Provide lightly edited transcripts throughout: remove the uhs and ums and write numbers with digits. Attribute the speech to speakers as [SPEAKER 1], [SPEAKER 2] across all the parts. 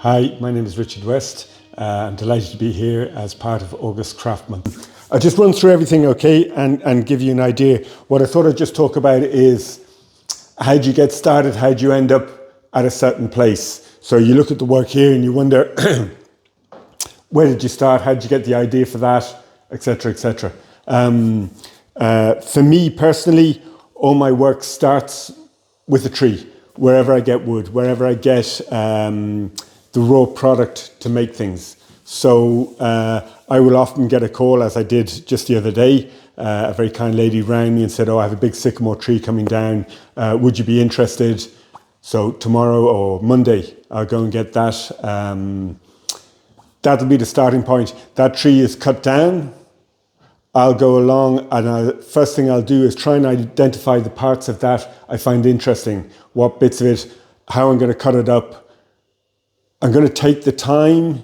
[SPEAKER 1] Hi, my name is Richard West. I'm delighted to be here as part of August Craft Month. I'll just run through everything, okay, and give you an idea. What I thought I'd just talk about is how do you get started, how do you end up at a certain place. So you look at the work here and you wonder, where did you start, how did you get the idea for that, etc., etc. For me personally, all my work starts with a tree, wherever I get wood, wherever I get the raw product to make things. So I will often get a call, as I did just the other day. A very kind lady rang me and said, "Oh, I have a big sycamore tree coming down. Would you be interested?" So tomorrow or Monday, I'll go and get that. That'll be the starting point. That tree is cut down. I'll go along and first thing I'll do is try and identify the parts of that I find interesting, what bits of it, how I'm going to cut it up. I'm going to take the time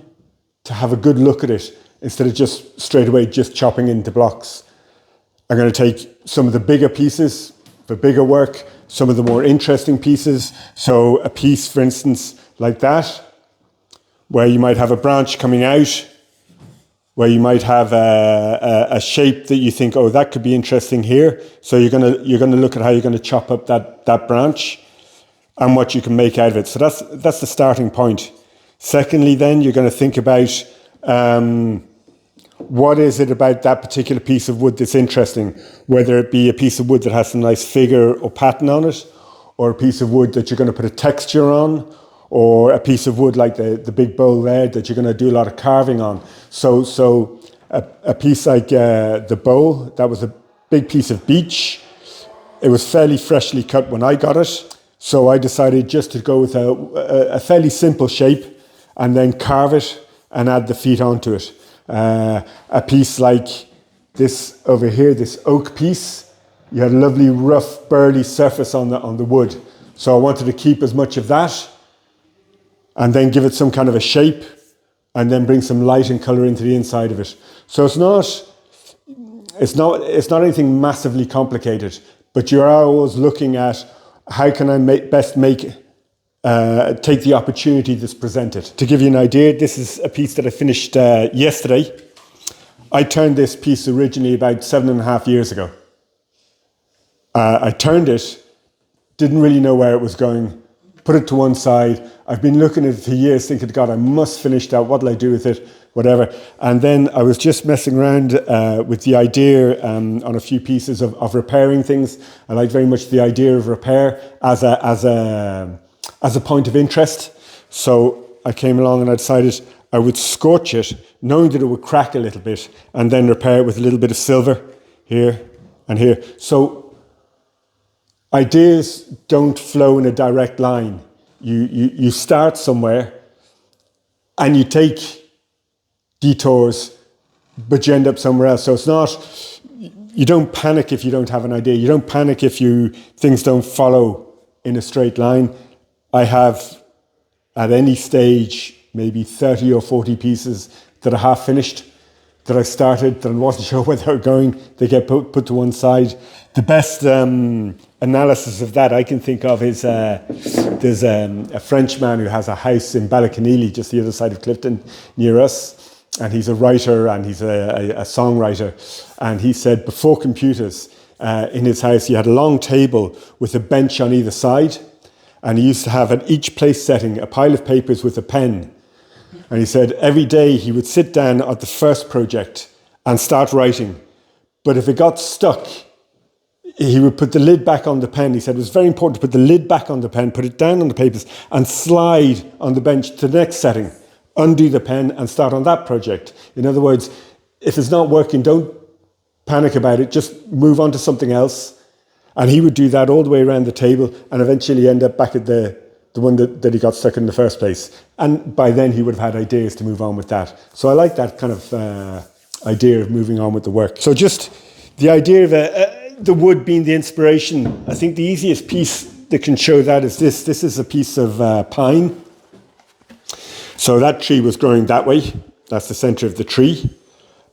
[SPEAKER 1] to have a good look at it instead of just straight away just chopping into blocks. I'm going to take some of the bigger pieces for bigger work, some of the more interesting pieces. So a piece, for instance, like that, where you might have a branch coming out, where you might have a shape that you think, oh, that could be interesting here. So you're going to look at how you're going to chop up that branch and what you can make out of it. So that's the starting point. Secondly, then you're going to think about what is it about that particular piece of wood that's interesting, whether it be a piece of wood that has some nice figure or pattern on it, or a piece of wood that you're going to put a texture on, or a piece of wood like the big bowl there that you're going to do a lot of carving on. So a piece like the bowl, that was a big piece of beech. It was fairly freshly cut when I got it. So I decided just to go with a fairly simple shape and then carve it and add the feet onto it. A piece like this over here, this oak piece, you had a lovely rough burly surface on the wood. So I wanted to keep as much of that and then give it some kind of a shape and then bring some light and colour into the inside of it. So it's not anything massively complicated, but you are always looking at how can I take the opportunity that's presented. To give you an idea, this is a piece that I finished yesterday. I turned this piece originally about 7.5 years ago. I turned it, didn't really know where it was going, put it to one side. I've been looking at it for years thinking, God, I must finish that. What'll I do with it? Whatever. And then I was just messing around with the idea on a few pieces of repairing things. I like very much the idea of repair as a point of interest. So I came along and I decided I would scorch it, knowing that it would crack a little bit, and then repair it with a little bit of silver here and here. So ideas don't flow in a direct line. You start somewhere and you take detours, but you end up somewhere else. So it's not, you don't panic if you don't have an idea. You don't panic if things don't follow in a straight line. I have, at any stage, maybe 30 or 40 pieces that are half finished, that I started, that I wasn't sure where they were going. They get put to one side. The best analysis of that I can think of is there's a Frenchman who has a house in Ballyconneely, just the other side of Clifton, near us. And he's a writer and he's a songwriter. And he said before computers, in his house, he had a long table with a bench on either side. And he used to have at each place setting a pile of papers with a pen. And he said every day he would sit down at the first project and start writing. But if it got stuck, he would put the lid back on the pen. He said it was very important to put the lid back on the pen, put it down on the papers, and slide on the bench to the next setting. Undo the pen and start on that project. In other words, if it's not working, don't panic about it. Just move on to something else. And he would do that all the way around the table and eventually end up back at the one that he got stuck in the first place. And by then he would have had ideas to move on with that. So I like that kind of idea of moving on with the work. So just the idea of the wood being the inspiration. I think the easiest piece that can show that is this. This is a piece of pine. So that tree was growing that way. That's the center of the tree.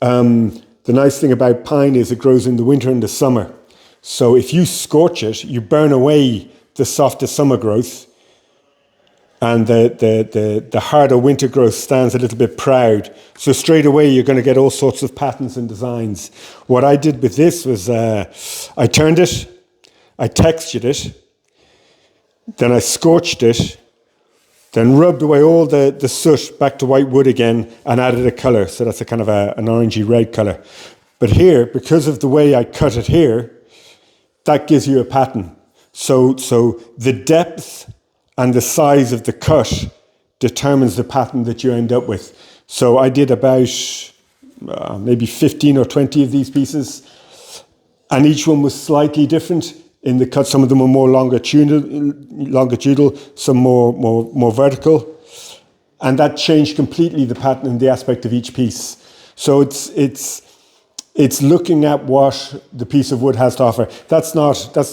[SPEAKER 1] The nice thing about pine is it grows in the winter and the summer. So if you scorch it, you burn away the softer summer growth. and the harder winter growth stands a little bit proud. So straight away you're going to get all sorts of patterns and designs. What I did with this was I turned it, I textured it, then I scorched it, then rubbed away all the soot back to white wood again and added a colour. So that's a kind of an orangey red colour. But here, because of the way I cut it here, that gives you a pattern. So the depth and the size of the cut determines the pattern that you end up with. So I did about maybe 15 or 20 of these pieces, and each one was slightly different in the cut. Some of them were more longitudinal, some more vertical, and that changed completely the pattern and the aspect of each piece. So it's looking at what the piece of wood has to offer. That's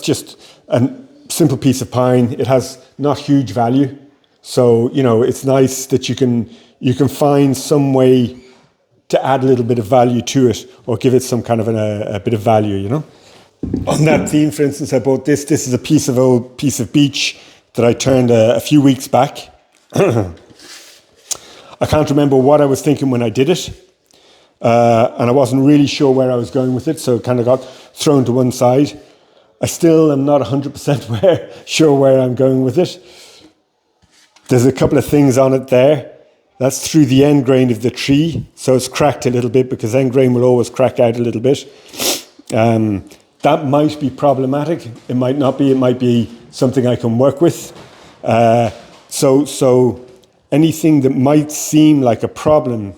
[SPEAKER 1] just a simple piece of pine. It has not huge value. So, it's nice that you can find some way to add a little bit of value to it or give it some kind of a bit of value, On that theme, for instance, I bought this. This is a piece of beech that I turned a few weeks back. I can't remember what I was thinking when I did it. And I wasn't really sure where I was going with it, so it kind of got thrown to one side. I still am not 100% sure where I'm going with it. There's a couple of things on it there. That's through the end grain of the tree, so it's cracked a little bit because end grain will always crack out a little bit. That might be problematic. It might not be. It might be something I can work with. So anything that might seem like a problem,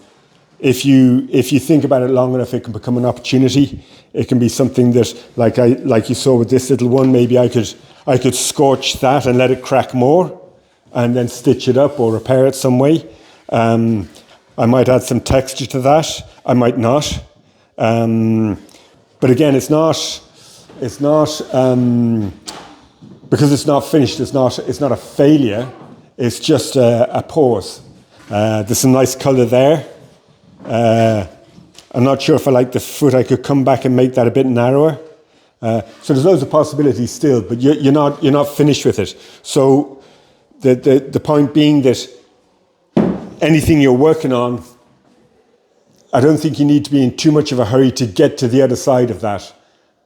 [SPEAKER 1] if you think about it long enough, it can become an opportunity. It can be something that, like you saw with this little one, maybe I could scorch that and let it crack more, and then stitch it up or repair it some way. I might add some texture to that. I might not. But again, it's not because it's not finished. It's not a failure. It's just a pause. There's some nice colour there. I'm not sure if I like the foot. I could come back and make that a bit narrower. So there's loads of possibilities still, but you're not finished with it. So the point being that anything you're working on, I don't think you need to be in too much of a hurry to get to the other side of that.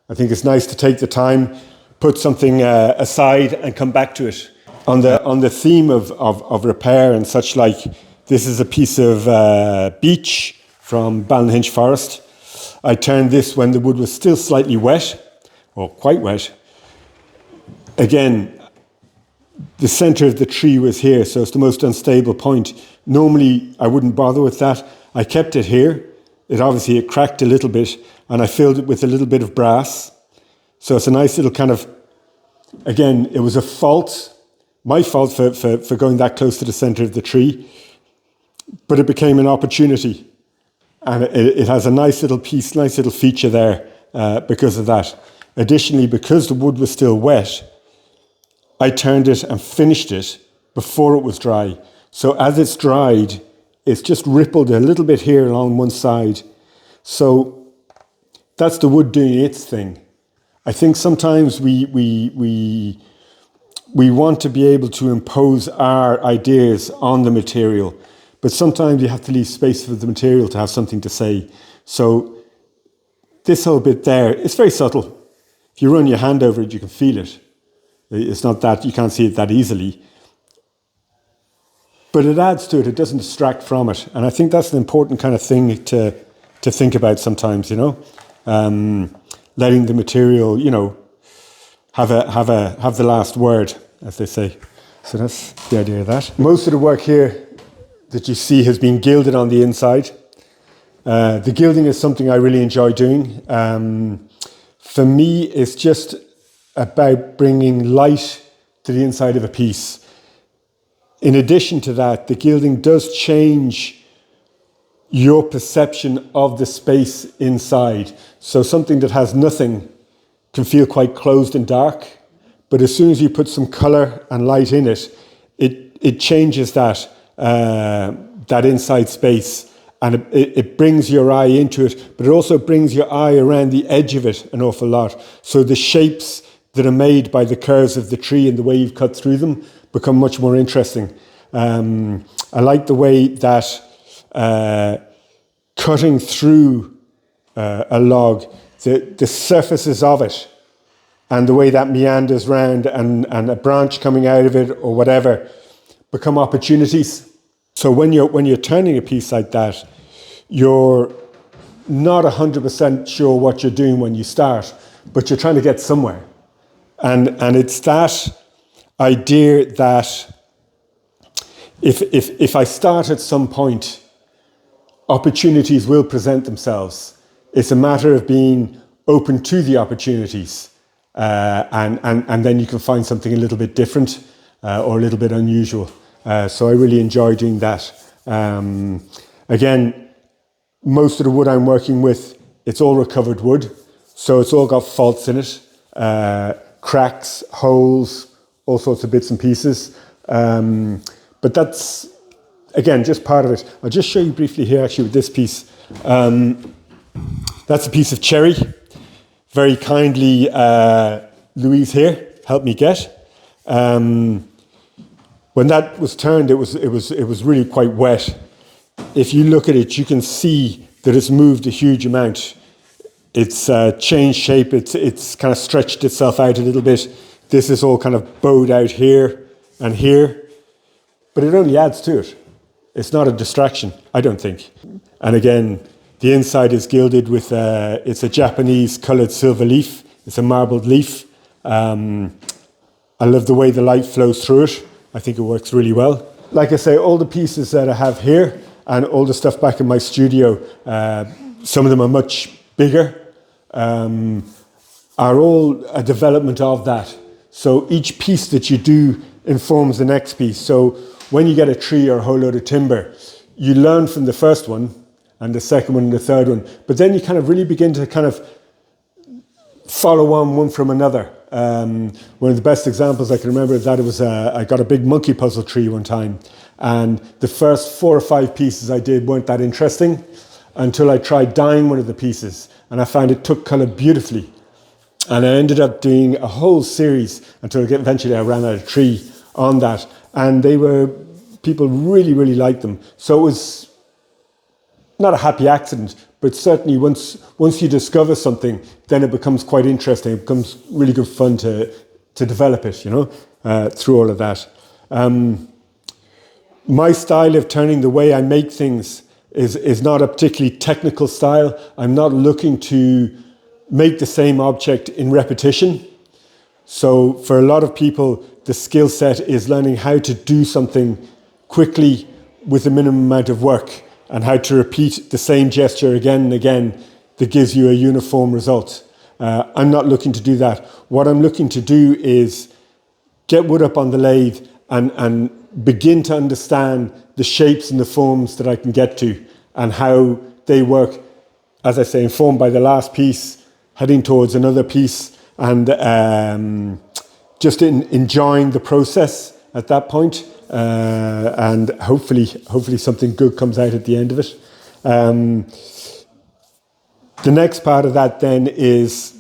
[SPEAKER 1] I think it's nice to take the time, put something aside and come back to it. On the theme of repair and such like, this is a piece of beech from Ballinhinch Forest. I turned this when the wood was still slightly wet, or quite wet. Again, the centre of the tree was here, so it's the most unstable point. Normally, I wouldn't bother with that. I kept it here. It cracked a little bit, and I filled it with a little bit of brass. So it's a nice little kind of, again, it was a fault, my fault for going that close to the centre of the tree, but it became an opportunity. And it has a nice little piece, nice little feature there because of that. Additionally, because the wood was still wet, I turned it and finished it before it was dry. So as it's dried, it's just rippled a little bit here along one side. So that's the wood doing its thing. I think sometimes we want to be able to impose our ideas on the material, but sometimes you have to leave space for the material to have something to say. So this whole bit there, it's very subtle. If you run your hand over it, you can feel it. It's not that, you can't see it that easily. But it adds to it, it doesn't distract from it. And I think that's an important kind of thing to think about sometimes, letting the material, have the last word, as they say. So that's the idea of that. Most of the work here that you see has been gilded on the inside. The gilding is something I really enjoy doing. For me, it's just about bringing light to the inside of a piece. In addition to that, the gilding does change your perception of the space inside. So something that has nothing can feel quite closed and dark, but as soon as you put some colour and light in it, it changes that inside space, and it brings your eye into it, but it also brings your eye around the edge of it an awful lot. So the shapes that are made by the curves of the tree and the way you've cut through them become much more interesting. I like the way that cutting through a log, the surfaces of it, and the way that meanders round and a branch coming out of it or whatever become opportunities. So when you're turning a piece like that, you're not 100% sure what you're doing when you start, but you're trying to get somewhere. And it's that idea that if I start at some point, opportunities will present themselves. It's a matter of being open to the opportunities, and then you can find something a little bit different or a little bit unusual. So I really enjoy doing that. Again, most of the wood I'm working with, it's all recovered wood, so it's all got faults in it, cracks, holes, all sorts of bits and pieces. But that's, again, just part of it. I'll just show you briefly here, actually, with this piece. That's a piece of cherry. Very kindly, Louise here helped me get. When that was turned, it was really quite wet. If you look at it, you can see that it's moved a huge amount. It's changed shape. It's kind of stretched itself out a little bit. This is all kind of bowed out here and here, but it only adds to it. It's not a distraction, I don't think. And again, the inside is gilded with it's a Japanese coloured silver leaf. It's a marbled leaf. I love the way the light flows through it. I think it works really well. Like I say, all the pieces that I have here and all the stuff back in my studio, some of them are much bigger, are all a development of that. So each piece that you do informs the next piece. So when you get a tree or a whole load of timber, you learn from the first one and the second one and the third one, but then you kind of really begin to kind of follow on one from another. One of the best examples I can remember of that was I got a big monkey puzzle tree one time, and the first 4 or 5 pieces I did weren't that interesting until I tried dyeing one of the pieces, and I found it took colour beautifully. And I ended up doing a whole series until eventually I ran out of tree on that, and people really, really liked them. So it was not a happy accident, but certainly once you discover something, then it becomes quite interesting. It becomes really good fun to develop it, through all of that. My style of turning, the way I make things, is not a particularly technical style. I'm not looking to make the same object in repetition. So for a lot of people, the skill set is learning how to do something quickly with a minimum amount of work, and how to repeat the same gesture again and again that gives you a uniform result. I'm not looking to do that. What I'm looking to do is get wood up on the lathe and begin to understand the shapes and the forms that I can get to and how they work, as I say, informed by the last piece, heading towards another piece, and just enjoying the process at that point. And hopefully something good comes out at the end of it. The next part of that then is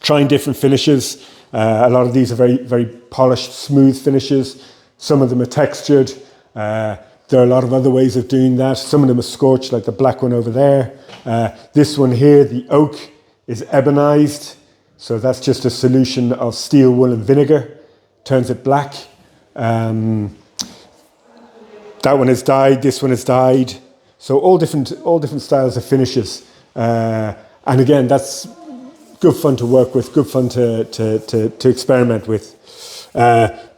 [SPEAKER 1] trying different finishes. A lot of these are very, very polished, smooth finishes. Some of them are textured. There are a lot of other ways of doing that. Some of them are scorched, like the black one over there. This one here, the oak, is ebonized. So that's just a solution of steel wool and vinegar. Turns it black. That one is dyed, this one is dyed. So all different styles of finishes. And again, that's good fun to work with, good fun to experiment with.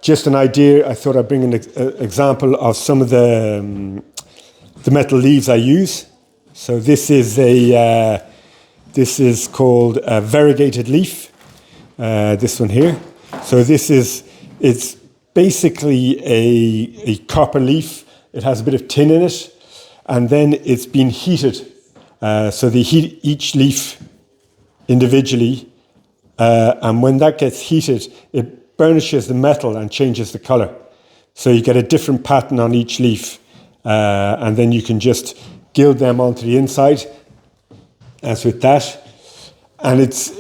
[SPEAKER 1] Just an idea, I thought I'd bring an example of some of the metal leaves I use. So this is called a variegated leaf, this one here. So it's basically a copper leaf. It has a bit of tin in it, and then it's been heated. So they heat each leaf individually, and when that gets heated, it burnishes the metal and changes the colour. So you get a different pattern on each leaf, and then you can just gild them onto the inside, as with that. And it's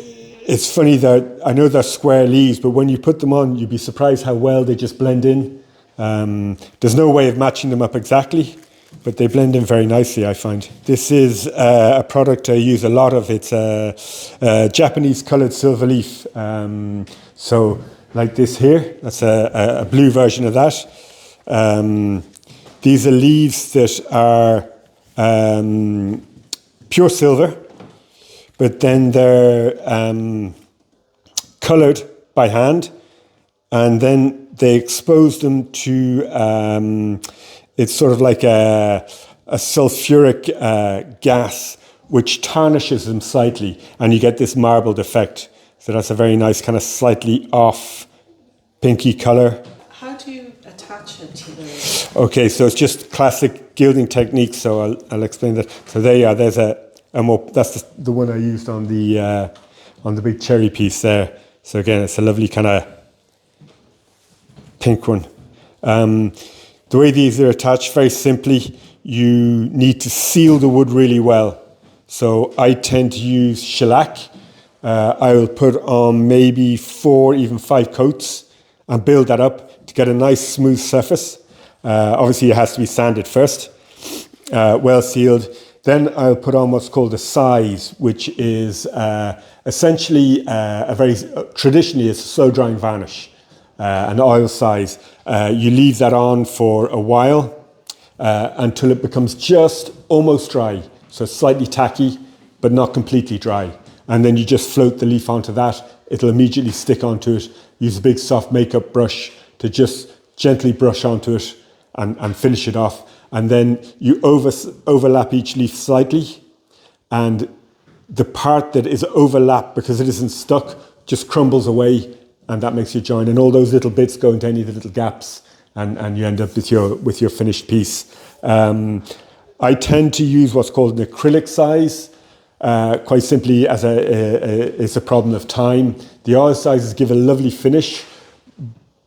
[SPEAKER 1] funny that I know they're square leaves, but when you put them on, you'd be surprised how well they just blend in. There's no way of matching them up exactly, but they blend in very nicely, I find. This is a product I use a lot of. It's a Japanese coloured silver leaf. So like this here, that's a blue version of that. These are leaves that are pure silver, but then they're coloured by hand, and then they expose them to, it's sort of like a sulfuric gas, which tarnishes them slightly, and you get this marbled effect. So that's a very nice kind of slightly off pinky colour.
[SPEAKER 2] How do you attach it to the...
[SPEAKER 1] Okay, so it's just classic gilding technique, so I'll explain that. So there you are, there's that's the one I used on the big cherry piece there. So again, it's a lovely kind of pink one. The way these are attached, very simply, you need to seal the wood really well. So I tend to use shellac. I will put on maybe 4, even 5 coats and build that up to get a nice smooth surface. Obviously it has to be sanded first, well sealed. Then I'll put on what's called a size, which is essentially traditionally it's a slow drying varnish, an oil size. You leave that on for a while until it becomes just almost dry. So slightly tacky, but not completely dry. And then you just float the leaf onto that. It'll immediately stick onto it. Use a big soft makeup brush to just gently brush onto it and finish it off. And then you overlap each leaf slightly, and the part that is overlapped, because it isn't stuck, just crumbles away, and that makes your join. And all those little bits go into any of the little gaps, and you end up with your finished piece. I tend to use what's called an acrylic size, quite simply as it's a problem of time. The oil sizes give a lovely finish,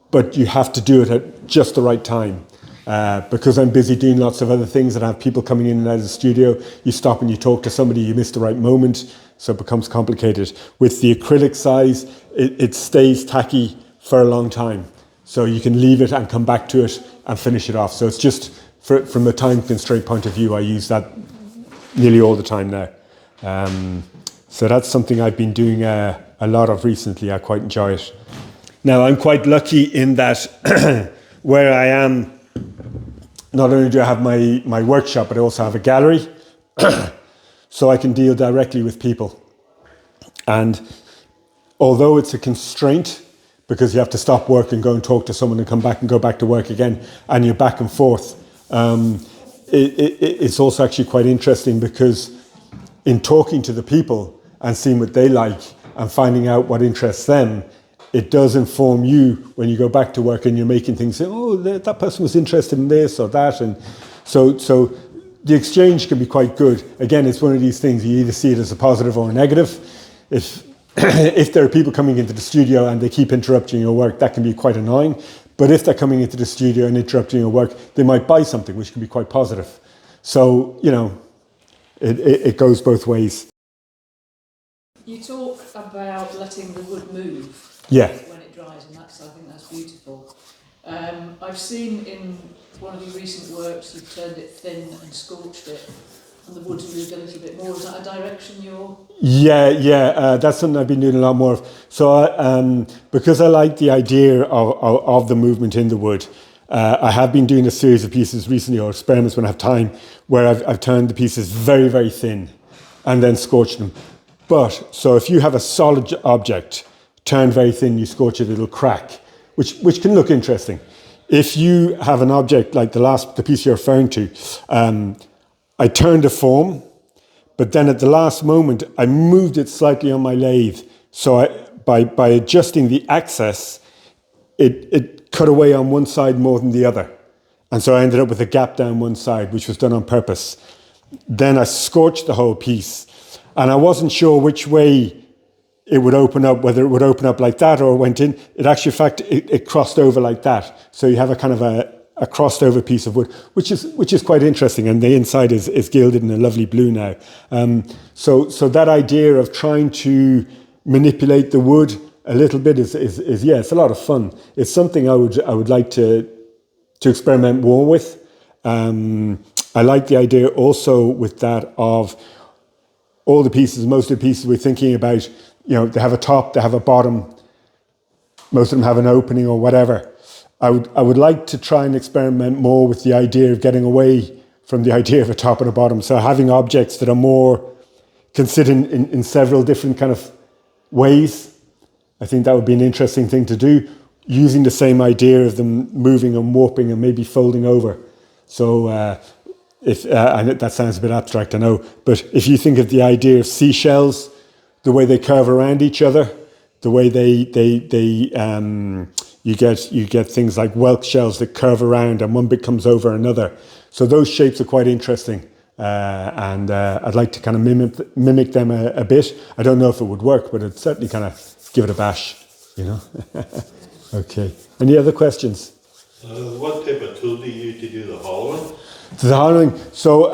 [SPEAKER 1] but you have to do it at just the right time. Because I'm busy doing lots of other things and I have people coming in and out of the studio, you stop and you talk to somebody, you miss the right moment, so it becomes complicated. With the acrylic size, it stays tacky for a long time. So you can leave it and come back to it and finish it off. So it's just, from a time constraint point of view, I use that nearly all the time now. So that's something I've been doing a lot of recently. I quite enjoy it. Now, I'm quite lucky in that where I am, not only do I have my workshop, but I also have a gallery. So I can deal directly with people. And although it's a constraint, because you have to stop work and go and talk to someone and come back and go back to work again, and you're back and forth, it's also actually quite interesting, because in talking to the people and seeing what they like and finding out what interests them, it does inform you when you go back to work and you're making things, say, oh, that person was interested in this or that. And so the exchange can be quite good. Again, it's one of these things, you either see it as a positive or a negative. If there are people coming into the studio and they keep interrupting your work, that can be quite annoying. But if they're coming into the studio and interrupting your work, they might buy something, which can be quite positive. So, it goes both ways.
[SPEAKER 2] You talk about letting the wood move.
[SPEAKER 1] Yeah.
[SPEAKER 2] When it dries, and I think that's beautiful. I've seen in one of your recent works, you've turned it thin and scorched it, and the wood's moved a little bit more. Is that a direction you're... Yeah, that's something I've been doing a lot more of. So because I like the idea of the movement in the wood, I have been doing a series of pieces recently, or experiments when I have time, where I've turned the pieces very, very thin and then scorched them. But, so if you have a solid object, turned very thin, you scorch it, it'll crack, which can look interesting. If you have an object like the piece you're referring to, I turned a form, but then at the last moment, I moved it slightly on my lathe. So by adjusting the axis, it cut away on one side more than the other. And so I ended up with a gap down one side, which was done on purpose. Then I scorched the whole piece, and I wasn't sure which way it would open up, whether it would open up like that or went in. It actually, in fact, it crossed over like that. So you have a kind of a crossed over piece of wood, which is quite interesting. And the inside is gilded in a lovely blue now. So that idea of trying to manipulate the wood a little bit is it's a lot of fun. It's something I would like to
[SPEAKER 1] to experiment more with. I like the idea also with that of all the pieces, most of the pieces we're thinking about, they have a top, they have a bottom, most of them have an opening or whatever. I would like to try and experiment more with the idea of getting away from the idea of a top and a bottom. So having objects that are more considered in several different kind of ways. I think that would be an interesting thing to do, using the same idea of them moving and warping and maybe folding over. So and that sounds a bit abstract, I know, but if you think of the idea of seashells, the way they curve around each other, the way you get things like whelk shells that curve around and one bit comes over another. So those shapes are quite interesting. And I'd like to kind of mimic them a bit. I don't know if it would work, but I'd certainly kind of give it a bash, Okay. Any other questions?
[SPEAKER 3] What type of tool do you use to do the hollowing?
[SPEAKER 1] The hollowing. So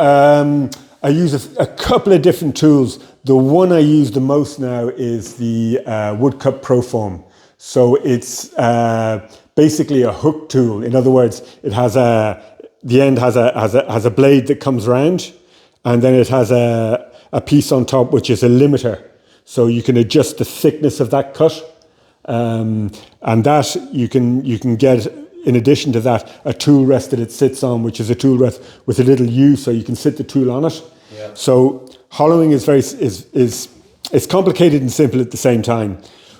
[SPEAKER 1] I use a couple of different tools. The one I use the most now is the Woodcut Proform. So it's basically a hook tool. In other words, it has the end has a blade that comes round, and then it has a piece on top which is a limiter. So you can adjust the thickness of that cut, and that you can get. In addition to that, a tool rest that it sits on, which is a tool rest with a little U, so you can sit the tool on it.
[SPEAKER 3] Yeah.
[SPEAKER 1] So hollowing is it's complicated and simple at the same time.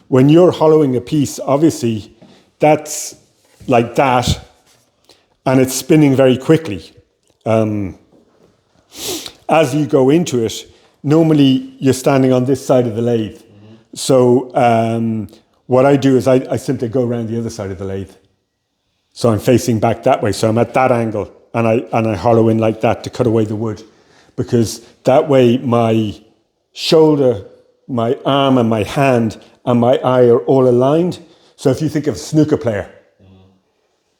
[SPEAKER 1] When you're hollowing a piece, obviously that's like that, and it's spinning very quickly. As you go into it, normally you're standing on this side of the lathe. Mm-hmm. So what I do is I simply go around the other side of the lathe. So I'm facing back that way. So I'm at that angle, and I hollow in like that to cut away the wood, because that way my shoulder, my arm, and my hand and my eye are all aligned. So if you think of a snooker player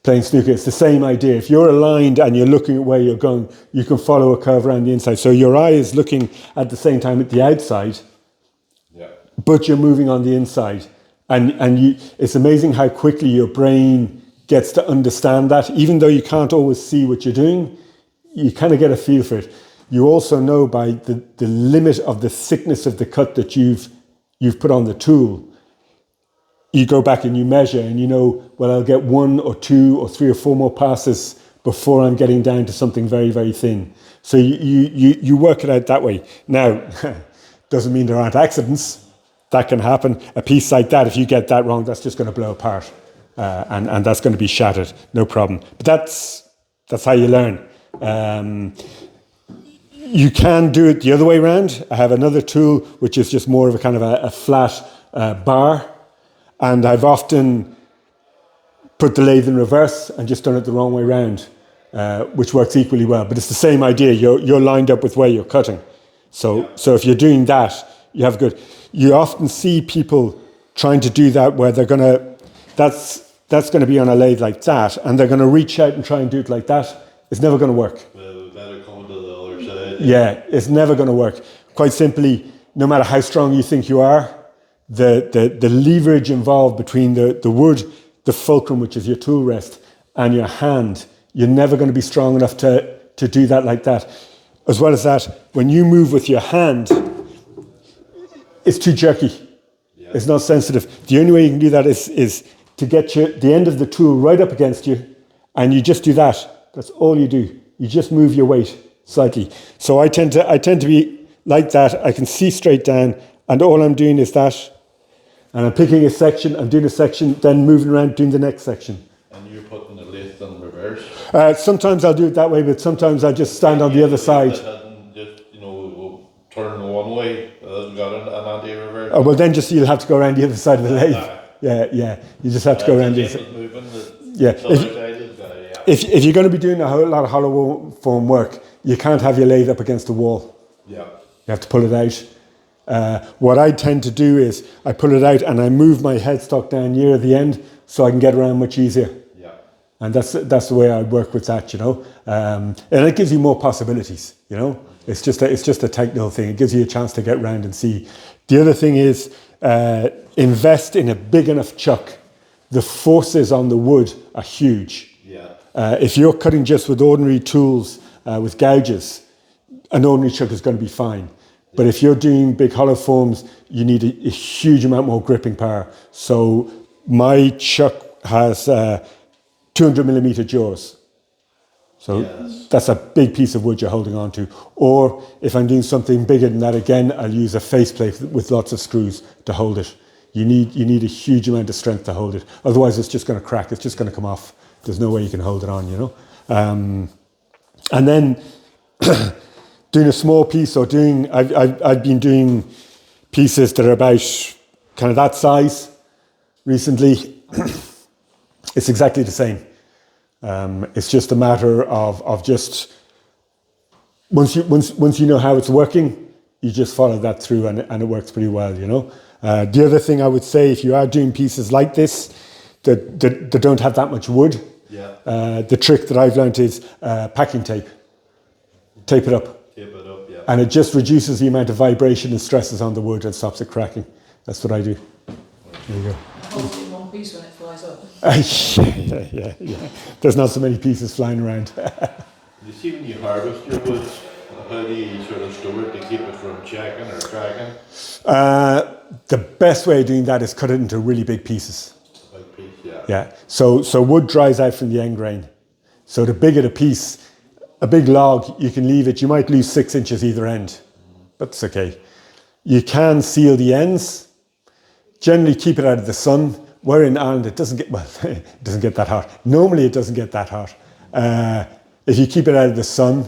[SPEAKER 1] playing snooker, it's the same idea. If you're aligned and you're looking at where you're going, you can follow a curve around the inside. So your eye is looking at the same time at the outside, but you're moving on the inside. And it's amazing how quickly your brain gets to understand that. Even though you can't always see what you're doing, you kind of get a feel for it. You also know by the limit of the thickness of the cut that you've put on the tool. You go back and you measure, and you know, well, I'll get 1 or 2 or 3 or 4 more passes before I'm getting down to something very, very thin. So you work it out that way. Now, doesn't mean there aren't accidents. That can happen. A piece like that, if you get that wrong, that's just going to blow apart. And that's going to be shattered, no problem. But that's how you learn. You can do it the other way around. I have another tool which is just more of a kind of a flat bar, and I've often put the lathe in reverse and just done it the wrong way around, which works equally well. But it's the same idea. You're lined up with where you're cutting. So if you're doing that, you have good. You often see people trying to do that where they're going to. That's going to be on a lathe like that, and they're going to reach out and try and do it like that. It's never going to work.
[SPEAKER 3] Well, better come to the other side.
[SPEAKER 1] Yeah, it's never going to work. Quite simply, no matter how strong you think you are, the leverage involved between the wood, the fulcrum, which is your tool rest, and your hand, you're never going to be strong enough to do that like that. As well as that, when you move with your hand, it's too jerky. Yeah. It's not sensitive. The only way you can do that is to get the end of the tool right up against you, and you just do that. That's all you do. You just move your weight slightly. So I tend to be like that. I can see straight down, and all I'm doing is that, and I'm picking a section, I'm doing a section, then moving around doing the next section.
[SPEAKER 3] And you're putting the lathe in reverse?
[SPEAKER 1] Sometimes I'll do it that way, but sometimes I just stand on the other side.
[SPEAKER 3] Just, turn one way, got an anti-reverse.
[SPEAKER 1] Oh, well, then you'll have to go around the other side of the lathe. Yeah. You just have to go around the other side. If you're going to be doing a whole lot of hollow form work, you can't have your lathe up against the wall. Yeah. You have to pull it out. What I tend to do is I pull it out and I move my headstock down near the end so I can get around much easier. Yeah. And that's the way I work with that, and it gives you more possibilities, It's just a technical thing. It gives you a chance to get around and see. The other thing is invest in a big enough chuck. The forces on the wood are huge. Yeah. If you're cutting just with ordinary tools, with gouges, an ordinary chuck is going to be fine. But if you're doing big hollow forms, you need a huge amount more gripping power. So my chuck has 200 millimeter jaws. So that's a big piece of wood you're holding on to. Or if I'm doing something bigger than that, again, I'll use a faceplate with lots of screws to hold it. You need a huge amount of strength to hold it. Otherwise, it's just going to crack. It's just going to come off. There's no way you can hold it on, you know. And then doing a small piece, or I've been doing pieces that are about kind of that size recently. It's exactly the same. It's just a matter of just once you know how it's working, you just follow that through, and it works pretty well, you know. The other thing I would say, if you are doing pieces like this that don't have that much wood, the trick that I've learned is packing tape. Tape it up.
[SPEAKER 3] Tape it up, yeah.
[SPEAKER 1] And it just reduces the amount of vibration and stresses on the wood and stops it cracking. That's what I do. There you go.
[SPEAKER 2] Hold it in one piece when it flies up.
[SPEAKER 1] Yeah. There's not so many pieces flying around.
[SPEAKER 3] You see, when you harvest your wood, how do you sort of store it to keep it from checking or cracking?
[SPEAKER 1] The best way of doing that is cut it into really big pieces.
[SPEAKER 3] Big piece, yeah.
[SPEAKER 1] Yeah. So wood dries out from the end grain. So the bigger the piece, a big log, you can leave it. You might lose 6 inches either end, but it's okay. You can seal the ends. Generally keep it out of the sun. We're in Ireland, it doesn't get that hot. Normally it doesn't get that hot. If you keep it out of the sun,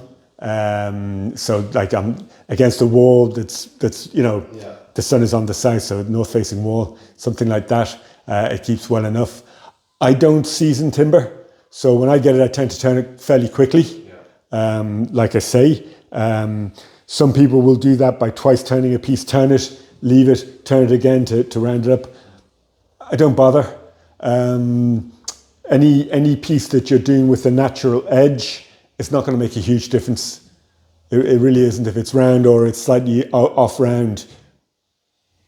[SPEAKER 1] so like against a wall that's you know, the sun is on the south, so north facing wall, something like that, it keeps well enough. I don't season timber, so when I get it, I tend to turn it fairly quickly. Like I say, some people will do that by twice turning a piece, turn it, leave it, turn it again to round it up. I don't bother. Any piece that you're doing with a natural edge, it's not going to make a huge difference. It really isn't. If it's round or it's slightly off round,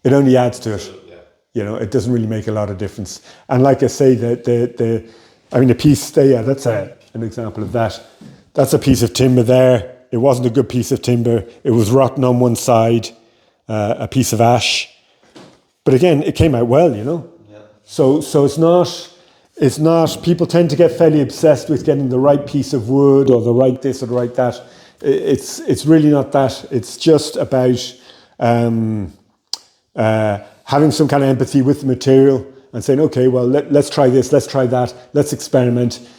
[SPEAKER 1] it only adds to it. You know, it doesn't really make a lot of difference. And like I say, the piece there, that's an example of that. That's a piece of timber there. It wasn't a good piece of timber. It was rotten on one side, a piece of ash. But again, it came out well, you know. So it's not, people tend to get fairly obsessed with getting the right piece of wood or the right this or the right that. It's really not that. It's just about having some kind of empathy with the material and saying, okay, well, let's try this, let's try that, let's experiment.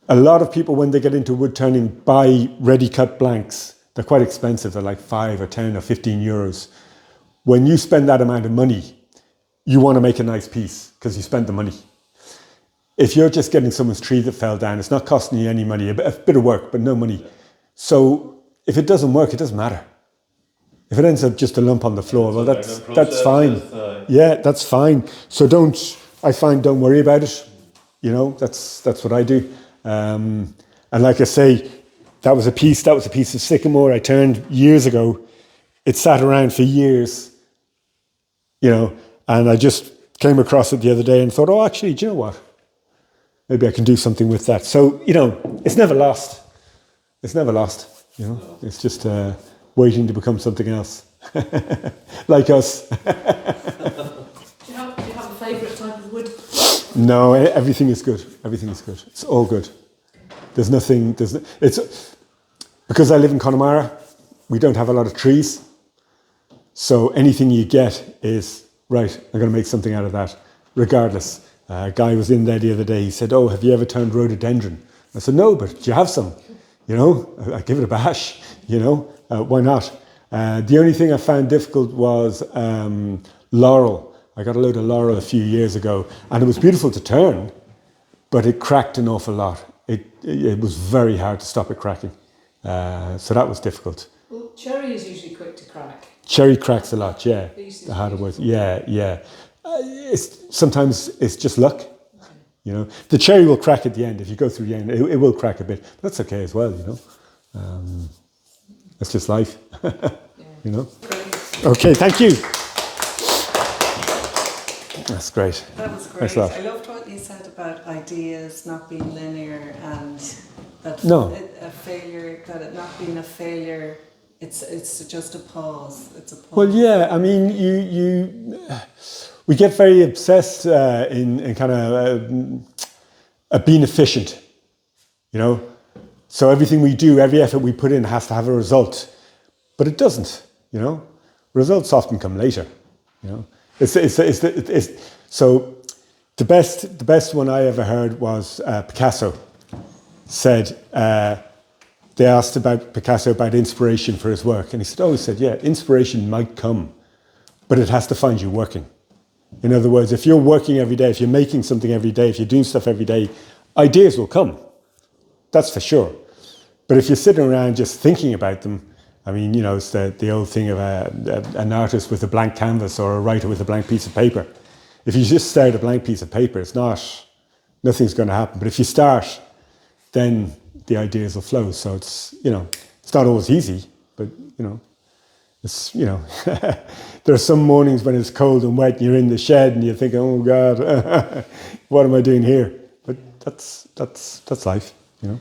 [SPEAKER 1] A lot of people, when they get into wood turning, buy ready cut blanks. They're quite expensive. They're like 5 or 10 or 15 euros. When you spend that amount of money, you want to make a nice piece because you spent the money. If you're just getting someone's tree that fell down, it's not costing you any money, a bit of work, but no money. So if it doesn't work, it doesn't matter. If it ends up just a lump on the floor, well, that's fine. Yeah, that's fine. So don't worry about it. You know, that's what I do. And like I say, that was a piece of sycamore I turned years ago. It sat around for years, you know, and I just came across it the other day and thought, oh, actually, do you know what? Maybe I can do something with that. So, you know, it's never lost. It's never lost, you know. It's just waiting to become something else, like us.
[SPEAKER 2] Do you have a favourite type of wood?
[SPEAKER 1] No, everything is good. Everything is good. It's all good. There's nothing. It's because I live in Connemara. We don't have a lot of trees, so anything you get is right. I'm going to make something out of that, regardless. A guy was in there the other day. He said, "Oh, have you ever turned rhododendron?" I said, "No, but do you have some?" You know, I give it a bash. You know, why not? The only thing I found difficult was laurel. I got a load of laurel a few years ago, and it was beautiful to turn, but it cracked an awful lot. It was very hard to stop it cracking. So that was difficult.
[SPEAKER 2] Well, cherry is usually quick to crack.
[SPEAKER 1] Cherry cracks a lot, yeah. The harder work, yeah. Sometimes it's just luck. You know, the cherry will crack at the end. If you go through the end, it will crack a bit. But that's okay as well, you know. That's just life, you know. Okay, thank you. That's great.
[SPEAKER 4] That was
[SPEAKER 1] Thanks
[SPEAKER 4] great.
[SPEAKER 1] a lot.
[SPEAKER 4] I loved what you said about ideas not being linear and that
[SPEAKER 1] No.
[SPEAKER 4] a failure, that it not being a failure, it's just a pause. It's a pause.
[SPEAKER 1] Well, yeah, I mean, we get very obsessed in kind of being efficient, you know. So everything we do, every effort we put in has to have a result, but it doesn't, you know. Results often come later, you know. So the best one I ever heard was Picasso said. They asked about Picasso about inspiration for his work, and he said, yeah, inspiration might come, but it has to find you working. In other words, if you're working every day, if you're making something every day, if you're doing stuff every day, ideas will come. That's for sure. But if you're sitting around just thinking about them, I mean, you know, it's the old thing of an artist with a blank canvas or a writer with a blank piece of paper. If you just stare at a blank piece of paper, nothing's going to happen. But if you start, then the ideas will flow. So it's, you know, it's not always easy, but, you know, it's, you know, there are some mornings when it's cold and wet and you're in the shed and you're thinking, oh God, what am I doing here? But that's life, you know.